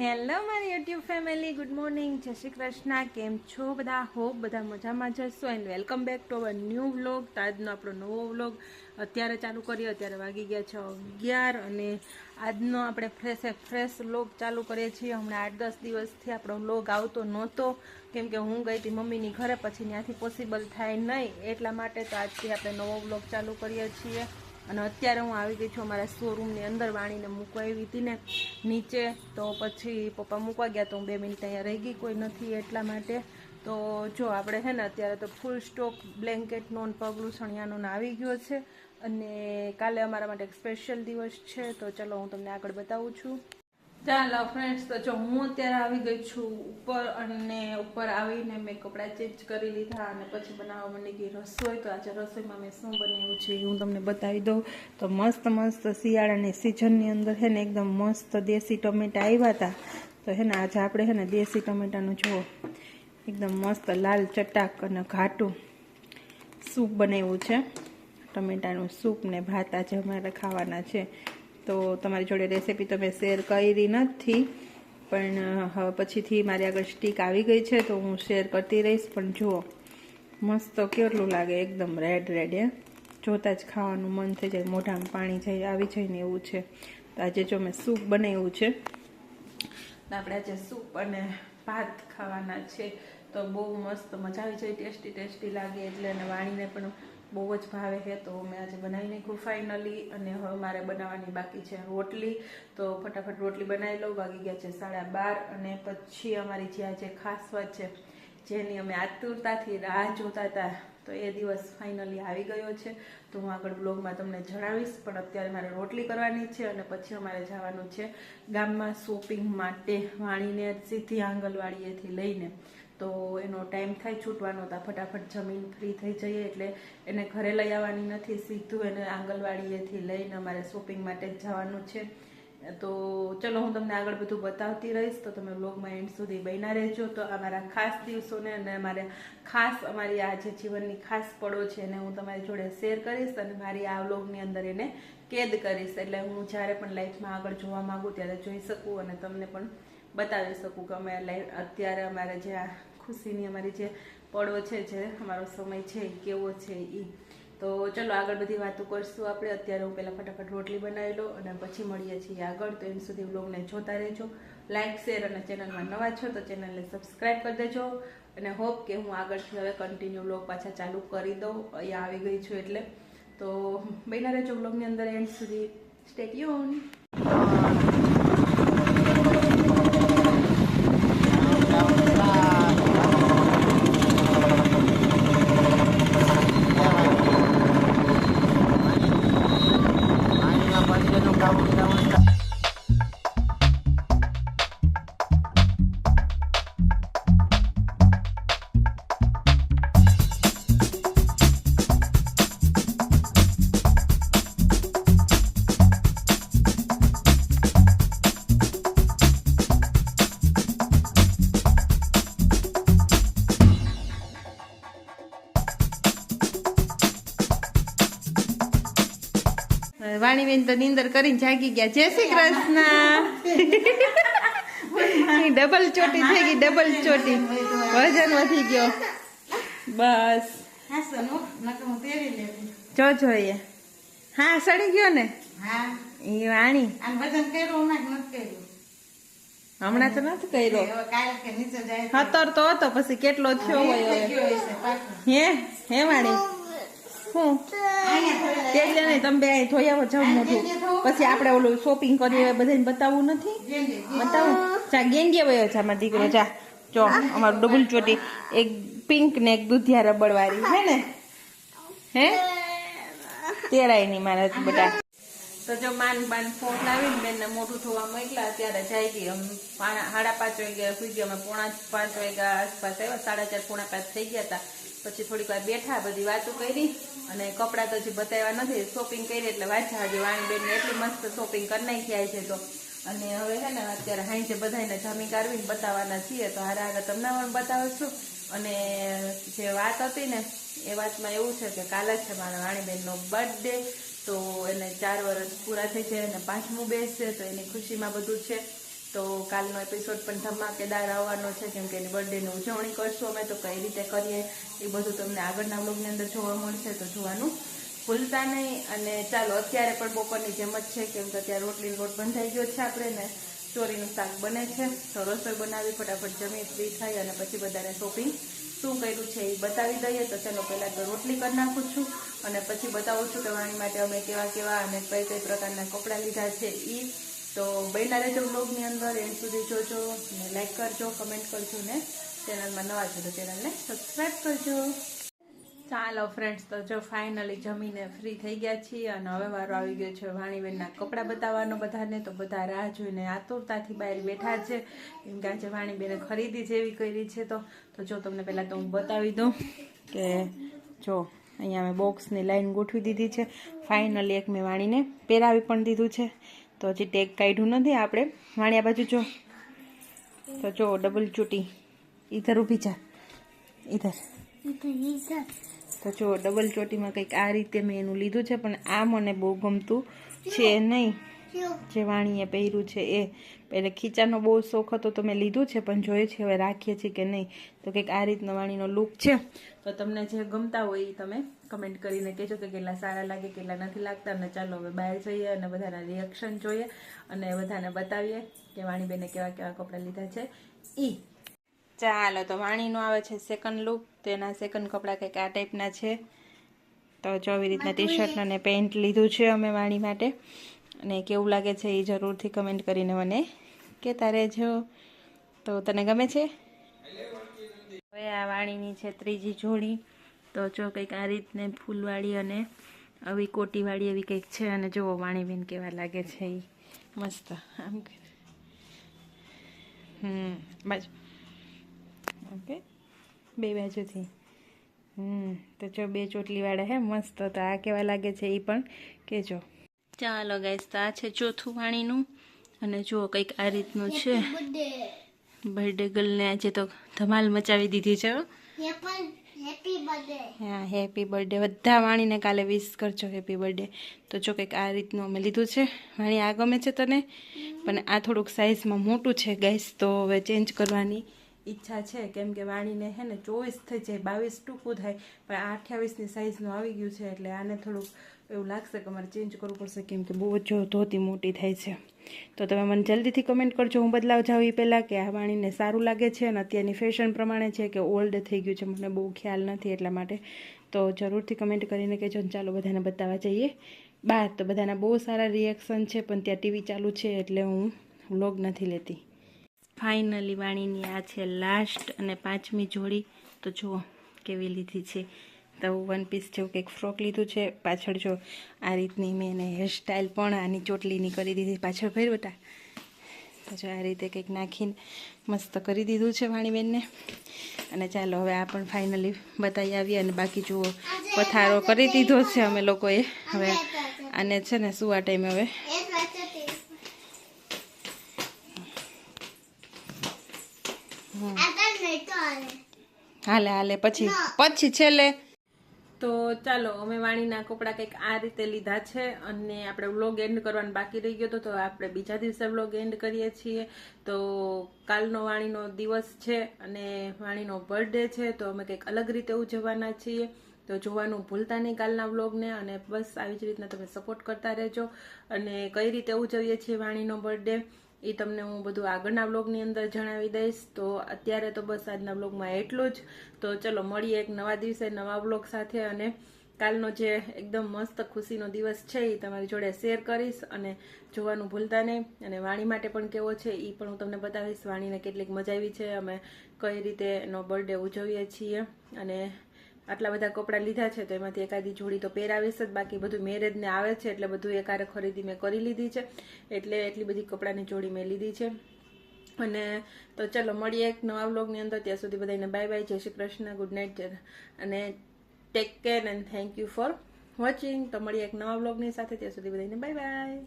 Hello મારી YouTube family, good morning, જય શ્રી કૃષ્ણ. કેમ છો બધા? હોપ બધા મજામાં જશો and welcome back to our new vlog. તો આજનો આપણો નવો વ્લોગ અત્યારે ચાલુ કરીએ. અત્યારે વાગી ગયા છે 11 અને આજનો આપણે ફ્રેશ વ્લોગ ચાલુ કરીએ છીએ. હમણાં 8-10 દિવસથી આપણો વ્લોગ આવતો નહોતો કેમ કે હું ગઈ હતી મમ્મીની ઘરે, પછી ત્યાંથી પોસિબલ થાય નહીં, એટલા માટે તો આજથી આપણે નવો વ્લોગ ચાલુ કરીએ છીએ. અને અત્યારે હું આવી ગઈ છું અમારા શોરૂમની અંદર. વાણીને મૂકવા આવી હતી ને નીચે, તો પછી પપ્પા મૂકવા ગયા તો હું 2 મિનિટ અહીંયા રહી ગઈ, કોઈ નથી એટલા માટે. તો જો આપણે છે ને અત્યારે તો ફૂલ સ્ટોક બ્લેન્કેટનો પગલું સણિયાનો આવી ગયો છે અને કાલે અમારા માટે એક સ્પેશિયલ દિવસ છે. તો ચલો હું તમને આગળ બતાવું છું. ચાલો ફ્રેન્ડ્સ, તો જો હું અત્યારે આવી ગઈ છું ઉપર અને ઉપર આવીને મેં કપડાં ચેન્જ કરી લીધા અને પછી બનાવવા માંડી ગઈ રસોઈ. તો આજે રસોઈમાં મેં શું બનાવ્યું છે એ હું તમને બતાવી દઉં. તો મસ્ત શિયાળાની સિઝનની અંદર છે ને એકદમ મસ્ત દેશી ટમેટા આવ્યા હતા. તો છે ને આજે આપણે છે ને દેશી ટમેટાનું જુઓ એકદમ મસ્ત લાલ ચટાક અને ઘાટું સૂપ બનાવ્યું છે. ટમેટાનું સૂપ ને ભાત આજે અમારે ખાવાના છે. તો તમારી જોડે રેસીપી તો મેં શેર કરી નથી, પણ હવે પછીથી મારી આગળ સ્ટીક આવી ગઈ છે તો હું શેર કરતી રહીશ. પણ જુઓ મસ્ત કેટલું લાગે, એકદમ રેડ એ જોતાં જ ખાવાનું મન થઈ જાય, મોઢામાં પાણી આવી જાય ને એવું છે. તો આજે જો મેં સૂપ બનાવ્યું છે, આપણે આજે સૂપ અને ભાત ખાવાના છે. તો બહુ મસ્ત મજા આવી જાય, ટેસ્ટી લાગે એટલે. અને વાણીને પણ બહુ જ ભાવે છે. તો મેં આજે બનાવી નાખ્યું ફાઇનલી. અને હવે મારે બનાવવાની બાકી છે રોટલી. તો ફટાફટ રોટલી બનાવી લઉં. વાગી ગયા છે 12:30 અને પછી અમારી જે આજે ખાસ વાત છે જેની અમે આતુરતાથી રાહ જોતા હતા, તો એ દિવસ ફાઇનલી આવી ગયો છે. તો હું આગળ બ્લોગમાં તમને જણાવીશ. પણ અત્યારે મારે રોટલી કરવાની છે અને પછી અમારે જવાનું છે ગામમાં શોપિંગ માટે. વાણીને સીધી આંગણવાડીએથી લઈને તો એનો ટાઈમ થાય છૂટવાનો, તો ફટાફટ જમીન ફ્રી થઈ જઈએ એટલે એને ઘરે લઈ આવવાની નથી, સીધું એને આંગણવાડીએથી લઈને અમારે શોપિંગ માટે જ જવાનું છે. તો ચલો હું તમને આગળ બધું બતાવતી રહીશ, તો તમે વ્લોગમાં એન્ડ સુધી બન્યા રહેજો. તો અમારા ખાસ દિવસોને અને અમારી આ જે જીવનની ખાસ પળો છે એને હું તમારી જોડે શેર કરીશ અને મારી આ વ્લોગની અંદર એને કેદ કરીશ. એટલે હું જ્યારે પણ લાઈફમાં આગળ જોવા માંગુ ત્યારે જોઈ શકું અને તમને પણ બતાવી શકું કે અમે અત્યારે અમારે જે આ ખુશીની અમારી જે પળો છે, જે અમારો સમય છે એ કેવો છે એ. તો ચલો આગળ બધી વાતો કરશું આપણે. અત્યારે હું પહેલાં ફટાફટ રોટલી બનાવી લઉં અને પછી મળીએ છીએ આગળ. તો એમ સુધી વ્લોગને જોતા રહેજો, લાઇક શેર અને ચેનલમાં નવા છો તો ચેનલને સબસ્ક્રાઈબ કરી દેજો. અને હોપ કે હું આગળથી હવે કન્ટિન્યુ વ્લોગ પાછા ચાલુ કરી દઉં અહીંયા આવી ગઈ છું એટલે. તો બન્યા રહેજો વ્લોગની અંદર એન્ડ સુધી. Stay tune. વાણીબેન તો નીંદર કરીને જાગી ગયા. જય શ્રી કૃષ્ણ. ડબલ ચોટી થઈ ગઈ, ડબલ ચોટી, વજન વધી ગયો. બસ જો જોઈએ. હા સડી ગયો ને એ વાણી. હમણાં તો નથી કર્યો, હતર તો હતો, પછી કેટલો થયો હોય. હે વાણી શું એટલે નહીં, તમે બે ધોઈ આવો જાવ મોઢું, પછી આપણે ઓલું શોપિંગ કરીએ બધાને બતાવવું નથી. બતાવું ચા ગેંગે વયો છે અમારો દીકરો. ચા જો અમારું ડબલ ચોટી, એક પિંક ને એક દૂધિયા રબડ વાળી હે ને. હે તેરાય નહીં મારા બધા. તો જો માન ફોન લાવીને બેનને મોઢું ધોવા મોકલા. ત્યારે જાય ગઈ. 5:30 વાગ્યા સુઈ ગયા. અમે 4:45 વાગ્યા આસપાસ આવ્યા. 4:30 પોણા 5 થઈ ગયા હતા. પછી થોડીક વાર બેઠા, બધી વાતો કરી અને કપડાં તો હજી બતાવ્યા નથી. શોપિંગ કરી એટલે વાંચા હજી વાણીબેનને એટલી મસ્ત શોપિંગ કરી નાખ્યા છે. તો અને હવે છે ને અત્યારે હાઈ બધાને જમી કાઢવીને બતાવવાના છીએ. તો હારે તમને પણ બતાવું છું. અને જે વાત હતી ને એ વાતમાં એવું છે કે કાલે છે મારા વાણીબેનનો બર્થડે. તો એને 4 વર્ષ પૂરા થઈ છે અને 5મું બેસશે, તો એની ખુશીમાં બધું છે. તો કાલનો એપિસોડ પણ ધમાકેદાર આવવાનો છે, કેમ કે એની બર્થડેની ઉજવણી કરશું અમે, તો કઈ રીતે કરીએ એ બધું તમને આગળના વ્લોગની અંદર જોવા મળશે, તો જોવાનું ભૂલતા નહીં. અને ચાલો અત્યારે પણ બપોરની જેમ જ છે, કેમ કે અત્યારે રોટલી લોટ બંધાઈ ગયો છે આપણે ને ચોરીનું શાક બને છે, તો રસોઈ બનાવી ફટાફટ જમી ફ્રી થઈ અને પછી બધાને શોપિંગ શું કર્યું છે એ બતાવી દઈએ. તો ચાલો પહેલાં તો રોટલી કરી નાખું છું અને પછી બતાવું છું કે વાણી માટે અમે કેવા અને કઈ કઈ પ્રકારના કપડાં લીધા છે એ. તો બન્યા રહેજો બ્લોગની અંદર, એન્ડ સુધી જોજો ને લાઈક કરજો, કમેન્ટ કરજો ને ચેનલમાં નવા છો તો ચેનલને સબસ્ક્રાઈબ કરજો. ચાલો ફ્રેન્ડ્સ, તો જો ફાઇનલી જમીને ફ્રી થઈ ગયા છીએ અને હવે વારો આવી ગયો છે વાણીબેનના કપડાં બતાવવાનો બધાને. તો બધા રાહ જોઈને આતુરતાથી બહાર બેઠા છે, કેમ કે આજે વાણીબેને ખરીદી જેવી કરી છે. તો જો તમને પહેલાં તો હું બતાવી દઉં કે જો અહીંયા મેં બોક્સની લાઈન ગોઠવી દીધી છે. ફાઇનલી એક મેં વાણીને પહેરાવી પણ દીધું છે, તો હજી ટેગ કાઢ્યું નથી આપણે. વાણી આ બાજુ જો, તો જો ડબલ ચૂટી ઇધર ઊભી જા, ઇધર. તો જો ડબલ ચોટીમાં કંઈક આ રીતે મેં એનું લીધું છે, પણ આ મને બહુ ગમતું છે નહીં જે વાણીએ પહેર્યું છે એ. પહેલે ખીચાનો બહુ શોખ હતો તો મેં લીધું છે, પણ જોઈએ છે હવે રાખીએ છીએ કે નહીં. તો કંઈક આ રીતનો વાણીનો લુક છે. તો તમને જે ગમતા હોય એ તમે કમેન્ટ કરીને કહેજો કે કેટલા સારા લાગે, કેટલા નથી લાગતા. અને ચાલો હવે બહાર જઈએ અને બધાના રિએક્શન જોઈએ અને બધાને બતાવીએ કે વાણીબેને કેવા કેવા કપડાં લીધા છે ઈ. ચાલો, તો વાણીનો આવે છે સેકન્ડ લુક. તો એના સેકન્ડ કપડાં કંઈક આ ટાઈપના છે. તો જો આવી રીતના ટી શર્ટ અને પેન્ટ લીધું છે અમે વાણી માટે, અને કેવું લાગે છે એ જરૂરથી કમેન્ટ કરીને મને કહેતા રહેજો. તો તને ગમે છે? હવે આ વાણીની છે ત્રીજી જોડી. તો જો કંઈક આ રીતને ફૂલવાળી અને આવી કોટીવાળી એવી કંઈક છે. અને જુઓ વાણીબેન કેવા લાગે છે એ મસ્ત આમ. બાજુ ઓકે, બે બાજુથી. તો જો બે ચોટલીવાળા હે મસ્ત. તો આ કેવા લાગે છે એ પણ કહેજો. ચાલો ગાઈસ, તો આ છે ચોથું વાણીનું. અને જુઓ કંઈક આ રીતનું છે. બર્થડે ગર્લને આજે તો ધમાલ મચાવી દીધી છે. હા, હેપી બર્થડે. બધા વાણીને કાલે વિશ કરજો હેપી બર્થડે. તો જો કંઈક આ રીતનું અમે લીધું છે. વાણી આ ગમે છે તને? પણ આ થોડુંક સાઇઝમાં મોટું છે ગાઈસ, તો હવે ચેન્જ કરવાની ઈચ્છા છે, કેમ કે વાણીને હે ને 24 થઈ જાય, 22 ટૂંકું થાય, પણ આ 28ની સાઇઝનું આવી ગયું છે. એટલે આને થોડુંક એવું લાગશે કે અમારે ચેન્જ કરવું પડશે, કેમ કે બહુ જ ધોતી મોટી થાય છે. તો તમે મને જલ્દીથી કમેન્ટ કરજો હું બદલાવ જાઉં એ પહેલાં, કે આ વાણીને સારું લાગે છે અને અત્યારની ફેશન પ્રમાણે છે કે ઓલ્ડ થઈ ગયું છે, મને બહુ ખ્યાલ નથી એટલા માટે. તો જરૂરથી કમેન્ટ કરીને કહેજો. ચાલો બધાને બતાવવા જઈએ બહાર. તો બધાના બહુ સારા રિએક્શન છે, પણ ત્યાં ટીવી ચાલુ છે એટલે હું વ્લોગ નથી લેતી. ફાઇનલી વાણીની આ છે લાસ્ટ અને 5મી જોડી. તો જુઓ કેવી લીધી છે. તો વન પીસ જેવું કંઈક ફ્રોક લીધું છે. પાછળ જો આ રીતની મેં એને હેરસ્ટાઈલ પણ આની ચોટલીની કરી દીધી પાછળ ભર્યું બેટા. તો જો આ રીતે કંઈક નાખીને મસ્ત કરી દીધું છે વાણીબેનને. અને ચાલો હવે આ પણ ફાઇનલી બતાવી આવીએ. અને બાકી જુઓ પથારો કરી દીધો છે અમે લોકોએ. હવે આને છે ને સુવા ટાઈમે હવે હાલે પછી છેલ્લે. તો ચાલો અમે વાણીના કપડાં કંઈક આ રીતે લીધા છે. અને આપણે વ્લોગ એન્ડ કરવાનું બાકી રહી ગયો હતો, તો આપણે બીજા દિવસે વ્લોગ એન્ડ કરીએ છીએ. તો કાલનો વાણીનો દિવસ છે અને વાણીનો બર્થડે છે, તો અમે કંઈક અલગ રીતે ઉજવવાના છીએ. તો જોવાનું ભૂલતા નહીં કાલના વ્લોગને. અને બસ આવી જ રીતના તમે સપોર્ટ કરતા રહેજો. અને કઈ રીતે ઉજવીએ છીએ વાણીનો બર્થડે એ તમને હું બધું આગળના વ્લોગની અંદર જણાવી દઈશ. તો અત્યારે તો બસ આજના વ્લોગમાં એટલું જ. તો ચલો મળીએ એક નવા દિવસે નવા વ્લોગ સાથે. અને કાલનો જે એકદમ મસ્ત ખુશીનો દિવસ છે એ તમારી જોડે શેર કરીશ. અને જોવાનું ભૂલતા નહીં. અને વાણી માટે પણ કેવો છે એ પણ હું તમને બતાવીશ. વાણીને કેટલીક મજા આવી છે, અમે કઈ રીતે એનો બર્થડે ઉજવીએ છીએ. અને આટલા બધા કપડાં લીધા છે, તો એમાંથી એકાદી જોડી તો પહેરાવીશ જ. બાકી બધું મેરેજને આવે છે એટલે બધું એકારે ખરીદી મેં કરી લીધી છે. એટલે એટલી બધી કપડાની જોડી મેં લીધી છે. અને તો ચલો મળીએ એક નવા વ્લોગની અંદર. ત્યાં સુધી બધાને બાય બાય, જય શ્રી કૃષ્ણ, ગુડ નાઇટ અને take care and thank you for watching. તો મળીએ એક નવા વ્લોગની સાથે. ત્યાં સુધી બધાને બાય બાય.